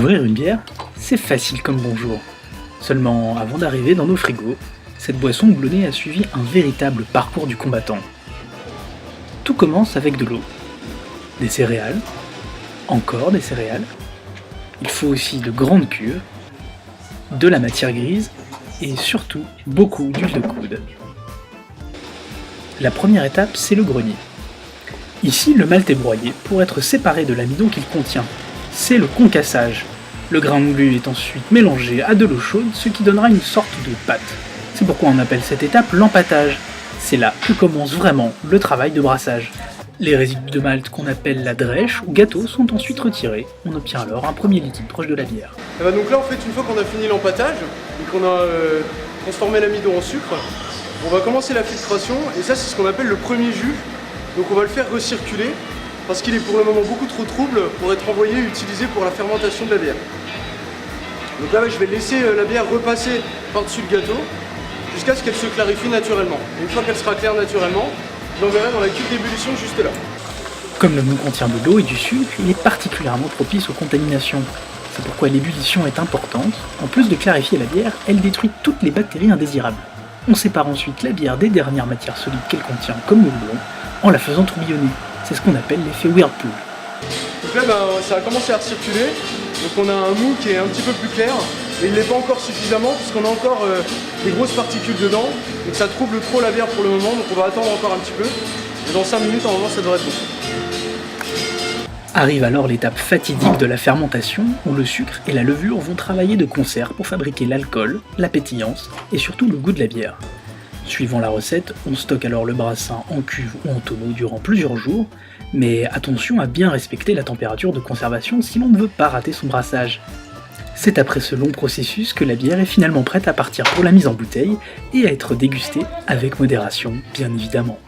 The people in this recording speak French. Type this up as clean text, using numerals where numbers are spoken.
Ouvrir une bière, c'est facile comme bonjour. Seulement, avant d'arriver dans nos frigos, cette boisson houblonnée a suivi un véritable parcours du combattant. Tout commence avec de l'eau, des céréales, encore des céréales. Il faut aussi de grandes cuves, de la matière grise et surtout beaucoup d'huile de coude. La première étape, c'est le grenier. Ici, le malt est broyé pour être séparé de l'amidon qu'il contient. C'est le concassage. Le grain moulu est ensuite mélangé à de l'eau chaude, ce qui donnera une sorte de pâte. C'est pourquoi on appelle cette étape l'empâtage. C'est là que commence vraiment le travail de brassage. Les résidus de malt qu'on appelle la drèche ou gâteau sont ensuite retirés. On obtient alors un premier liquide proche de la bière. Et bah donc là en fait une fois qu'on a fini l'empâtage et qu'on a transformé l'amidon en sucre, on va commencer la filtration et ça c'est ce qu'on appelle le premier jus. Donc on va le faire recirculer parce qu'il est pour le moment beaucoup trop trouble pour être envoyé et utilisé pour la fermentation de la bière. Donc là je vais laisser la bière repasser par-dessus le gâteau jusqu'à ce qu'elle se clarifie naturellement. Et une fois qu'elle sera claire naturellement, je l'enverrai dans la cuve d'ébullition juste là. Comme le mou contient de l'eau et du sucre, il est particulièrement propice aux contaminations. C'est pourquoi l'ébullition est importante. En plus de clarifier la bière, elle détruit toutes les bactéries indésirables. On sépare ensuite la bière des dernières matières solides qu'elle contient, comme le houblon, en la faisant tourbillonner. C'est ce qu'on appelle l'effet Whirlpool. Donc là, ça a commencé à recirculer. Donc on a un mou qui est un petit peu plus clair, mais il ne l'est pas encore suffisamment puisqu'on a encore des grosses particules dedans. Donc ça trouble trop la bière pour le moment, donc on va attendre encore un petit peu. Et dans 5 minutes, normalement, ça devrait être bon. Arrive alors l'étape fatidique de la fermentation, où le sucre et la levure vont travailler de concert pour fabriquer l'alcool, la pétillance et surtout le goût de la bière. Suivant la recette, on stocke alors le brassin en cuve ou en tonneau durant plusieurs jours, mais attention à bien respecter la température de conservation si l'on ne veut pas rater son brassage. C'est après ce long processus que la bière est finalement prête à partir pour la mise en bouteille et à être dégustée avec modération, bien évidemment.